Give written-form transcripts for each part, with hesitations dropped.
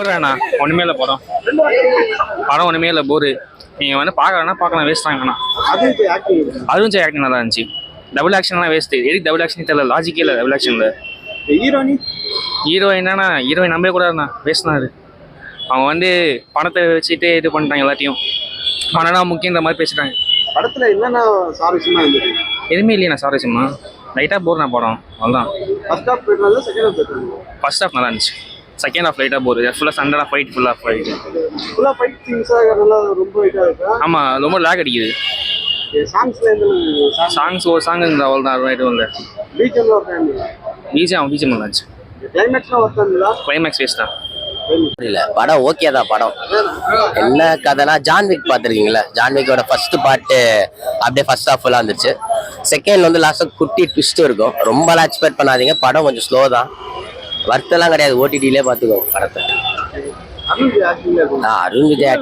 போடுறேண்ணா ஒன்றுமே இல்லை படம் ஒன்றுமே இல்லை போரு. நீங்கள் வந்து பார்க்கலன்னா பார்க்கலாம், வேஸ்ட் தாங்கண்ணா. அதுவும் ஆக்டிங் நல்லா இருந்துச்சு. டபுள் ஆக்ஷன்லாம் வேஸ்ட்டு. எதுக்கு டபுள் ஆக்ஷன் தெரியல, லாஜிக்கே இல்லை டபுள் ஆக்ஷனில். ஹீரோயின் நம்பவே கூடாதுண்ணா, வேஸ்ட் தான் அது. அவங்க வந்து பணத்தை வச்சுட்டு இது பண்ணிட்டாங்க எல்லாத்தையும். பணம்னா முக்கியன்ற மாதிரி பேசிட்டாங்க. படத்தில் என்னென்ன சாரஸ்யமா இருந்தது? எதுவுமே இல்லையா சாரஸ்யமா, லைட்டாக போர்ண்ணா படம், அவ்வளோதான். ஃபர்ஸ்ட் ஹாஃப் நல்லா இருந்துச்சு, செகண்ட் ஹாஃப் லைட்டாக போகுது. ஃபுல்லாக சண்டை ஃபைட், ஃபுல்லாக ஃபைட் ஆமாம், ரொம்ப லேக் அடிக்குது. சாங்ஸ் ஒரு சாங் இருந்தது, அவ்வளோதான். அது எதுவும் இல்லை. பீஜம் நல்லா இருந்துச்சு. கிளைமேக்ஸ் வேஸ்ட் தான். இல்ல படம் ஓகே தான். படம் என்ன கதைனா, ஜான்விக் பார்த்துருக்கீங்களா? ஜான்விக்கோட ஃபர்ஸ்ட் பார்ட்டு அப்படியே ஃபர்ஸ்ட் ஹாஃப் ஃபுல்லாக இருந்துச்சு. செகண்ட் வந்து லாஸ்ட்டாக குட்டி ட்விஸ்ட் இருக்கும். ரொம்பலாம் எக்ஸ்பெக்ட் பண்ணாதீங்க. படம் கொஞ்சம் ஸ்லோ தான், வருத்தெல்லாம் கிடையாது. ஓடிடியிலே பார்த்துக்கோ படத்தை. அருண் விஜய்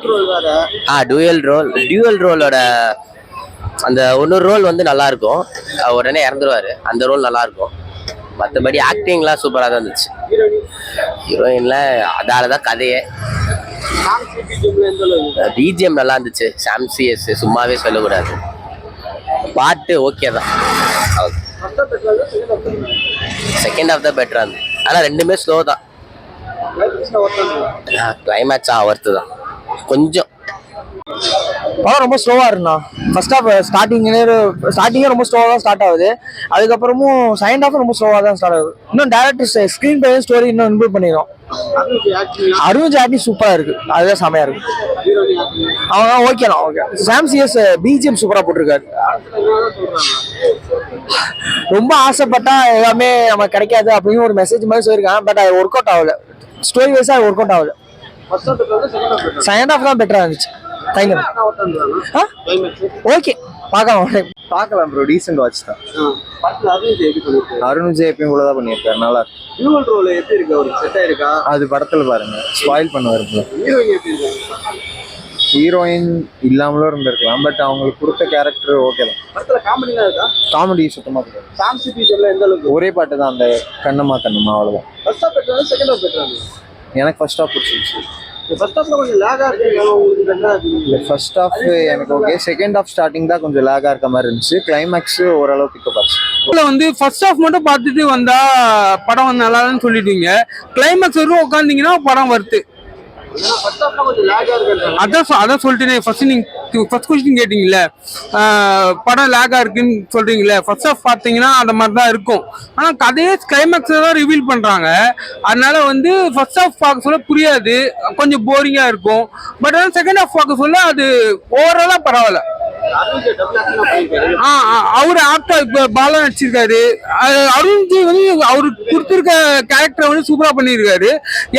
டியூவல் ரோலோட அந்த ஒன்னொரு ரோல் வந்து நல்லா இருக்கும். உடனே இறந்துருவாரு, அந்த ரோல் நல்லா இருக்கும். மற்றபடி ஆக்டிங்லாம் சூப்பராக தான் இருந்துச்சு. ஹீரோயின்ல அதாலதான் கதையே. பிஜிஎம் நல்லா இருந்துச்சு. சாம்சிஎஸ் சும்மாவே சொல்லக்கூடாது. பாட்டு ஓகே தான். செகண்ட் ஹாஃப் தான் பெட்டரா இருந்துச்சு. ஆனால் ரெண்டுமே ஸ்லோ தான். கிளைமேக்ஸ் ஒர்த்து தான். கொஞ்சம் படம் ரொம்ப ஸ்லோவாக இருக்குண்ணா. ஃபர்ஸ்ட் ஹாஃப் ஸ்டார்டிங்கே ரொம்ப ஸ்லோவாக தான் ஸ்டார்ட் ஆகுது. அதுக்கப்புறமும் செகண்ட் ஹாஃப் ரொம்ப ஸ்லோவாக தான் ஸ்டார்ட் ஆகுது. இன்னும் டேரக்டர் ஸ்க்ரீன் பிளே ஸ்டோரி இன்னும் இம்ப்ரூவ் பண்ணிடும். அருண் விஜய் ஆக்டிங் சூப்பராக இருக்கு, அதுதான் செமையா இருக்கு. அவங்க ஓகேண்ணா, ஓகே. சாம்சிஎஸ் பிஜிஎம் சூப்பராக போட்டிருக்காரு. ரொம்ப ஆசைப்பட்டா எல்லாமே நமக்கு கிடைக்காது அப்படின்னு ஒரு மெசேஜ் மாதிரி சொல்லியிருக்காங்க. பட் அது ஒர்க் அவுட் ஆகல. ஸ்டோரி வைஸா அது ஒர்க் அவுட் ஆகல. செகண்ட் ஹாஃப் தான் பெட்டரா இருந்துச்சு. ஓகே, பார்க்கலாம் ப்ரோ. டீசென்ட் வாட்ச் தான். அருண் விஜய் எப்பயும் கூட தான் பண்ணியிருக்காரு, நல்லா இருக்கு. டியூவல் ரோல் எப்படி இருக்கு, ஒரு செட் ஆயிருக்கா? அது படத்துல பாருங்க, ஸ்பாயில் பண்ணுவாரு ப்ரோ. ஹீரோயின் இல்லாமலும் இருந்திருக்கலாம், பட் அவங்களுக்கு கொடுத்த கேரக்டர் ஓகே தான். படத்துல காமெடிலாம் இருக்கா? காமெடி சுத்தமா இருக்கு. எந்த அளவுக்கு? ஒரே பாட்டு தான், அந்த கண்ணம்மா அவ்வளவுதான். ஃபர்ஸ்ட் ஹாஃப் பெட்டரா, செகண்ட் ஹாஃப் பெட்டரா? எனக்கு ஃபர்ஸ்ட் ஹாஃப் பிடிச்சிருச்சு. ஃபர்ஸ்ட் ஹாஃப்ல கொஞ்சம் லாகா இருக்கு. ஃபர்ஸ்ட் ஹாஃப் எனக்கு ஓகே. செகண்ட் ஹாஃப் ஸ்டார்டிங் தான் கொஞ்சம் லாகா இருக்க மாதிரி இருந்துச்சு. கிளைமேக்ஸ் ஓரளவு பிக்கப் ஆச்சு. வந்து ஃபர்ஸ்ட் ஹாஃப் மட்டும் பார்த்துட்டு வந்தா படம் வந்து நல்லான்னு சொல்லிடுவீங்க. கிளைமேக்ஸ் வரைக்கும் உட்காந்தீங்கன்னா படம் வருது. அதான் சொல்லிட்டேனே. ஃபர்ஸ்ட் கொஸ்டின் கேட்டீங்கல்ல, படம் லேகா இருக்குன்னு சொல்றீங்களே. ஃபர்ஸ்ட் ஹாஃப் பார்த்தீங்கன்னா அந்த மாதிரி தான் இருக்கும். ஆனால் கதையே கிளைமேக்ஸ் தான் ரிவீல் பண்றாங்க. அதனால வந்து ஃபர்ஸ்ட் ஹாஃப் பார்க்க சொல்ல புரியாது, கொஞ்சம் போரிங்கா இருக்கும். பட் ஆனால் செகண்ட் ஹாஃப் பார்க்க சொல்ல அது ஓவராலா பரவாயில்ல. அவரு ஆக்டா பாலா நடிச்சிருக்காரு. அருண்ஜி வந்து அவருக்கு கொடுத்திருக்க கேரக்டரை வந்து சூப்பரா பண்ணிருக்காரு.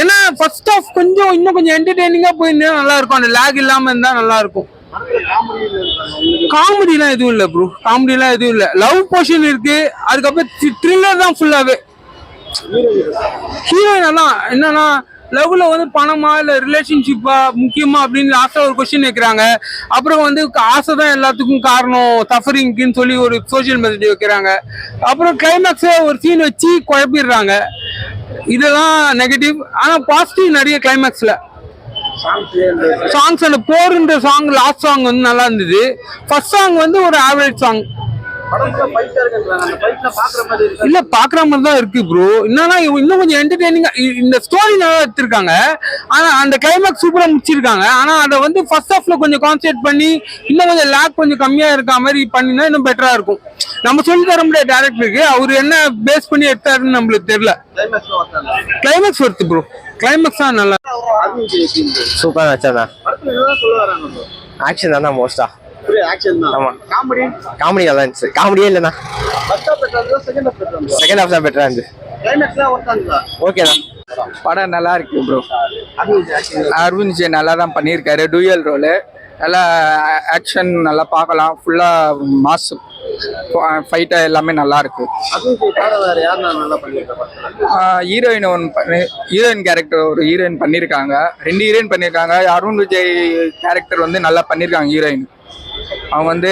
ஏன்னா ஃபர்ஸ்ட் ஹாஃப் இன்னும் கொஞ்சம் என்டர்டெய்னிங்கா போயிருந்தா நல்லா இருக்கும். அந்த லேக் இல்லாம இருந்தா நல்லா இருக்கும். காமெடிலாம் எதுவும் இல்ல ப்ரோ, காமெடிலாம் எதுவும் இல்ல. லவ் போர்ஷன் இருக்கு, அதுக்கப்புறம் த்ரில்லர் தான் ஃபுல்லாவே. ஹீரோயின் எல்லாம் என்னன்னா, லவ்ல வந்து பணமா இல்ல ரிலேஷன்ஷிப்பா முக்கியமா அப்படின்னு லாஸ்டா ஒரு கொஸ்டின் வைக்கிறாங்க. அப்புறம் வந்து ஆசை தான் எல்லாத்துக்கும் காரணம், சஃபரிங்க்குன்னு சொல்லி ஒரு சோசியல் மெசேஜ் வைக்கிறாங்க. அப்புறம் கிளைமேக்ஸே ஒரு சீன் வச்சு குழப்பிடுறாங்க. இதெல்லாம் நெகட்டிவ். ஆனா பாசிட்டிவ் நிறைய கிளைமேக்ஸ்ல. சாங்ஸ், அந்த போர்ன்ற சாங், லாஸ்ட் சாங் வந்து நல்லா இருந்தது. ஃபர்ஸ்ட் சாங் வந்து ஒரு ஆவரேஜ் சாங். இல்ல பாக்குற மாதிரி தான் இருக்கு ப்ரோ. என்னன்னா இன்னும் கொஞ்சம் என்டர்டெய்னிங்கா இந்த ஸ்டோரி நல்லா எடுத்திருக்காங்க. ஆனா அந்த கிளைமேக்ஸ் சூப்பரா முடிச்சிருக்காங்க. ஆனா அதை வந்து ஃபர்ஸ்ட் ஹாஃப்ல கொஞ்சம் கான்சென்ட்ரேட் பண்ணி இன்னும் கொஞ்சம் லேக் கொஞ்சம் கம்மியா இருக்க மாதிரி பண்ணினா இன்னும் பெட்டரா இருக்கும். நம்ம சொல்லி தர முடியாது டேரக்டருக்கு, அவரு என்ன பேஸ் பண்ணி எடுத்தாருன்னு நம்மளுக்கு தெரியல. கிளைமேக்ஸ் வருது ப்ரோ, கிளைமேக்ஸ் தான் நல்லா. சூப்பரா வச்சா ஆக்ஷன் தானே மோஸ்டா. காமெடி நல்லா இருந்துச்சு. காமெடியே இல்லைண்ணா, செகண்ட் ஹாஃப் தான் பெட்டரா இருந்துச்சு. ஓகே தான். படம் நல்லா இருக்கு ப்ரோ. அருண் விஜய் நல்லா தான் பண்ணியிருக்காரு. டூயல் ரோலு நல்லா, ஆக்ஷன் நல்லா பார்க்கலாம். ஃபுல்லாக மாஸ் ஃபைட்டா எல்லாமே நல்லா இருக்கு. ஹீரோயின் கேரக்டர் ஒரு ஹீரோயின் பண்ணியிருக்காங்க, 2 ஹீரோயின் பண்ணியிருக்காங்க. அருண் விஜய் கேரக்டர் வந்து நல்லா பண்ணியிருக்காங்க. ஹீரோயின் அவங்க வந்து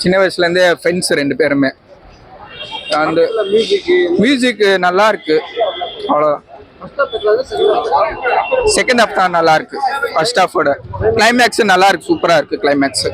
சின்ன வயசுலேருந்தே ஃப்ரெண்ட்ஸ் 2 பேருமே. அந்த மியூசிக் நல்லா இருக்கு, அவ்வளோதான். செகண்ட் ஹாஃப் தான் நல்லா இருக்கு. ஃபர்ஸ்ட் ஹாஃபோட கிளைமேக்ஸ் நல்லா இருக்கு, சூப்பரா இருக்கு கிளைமேக்ஸ்.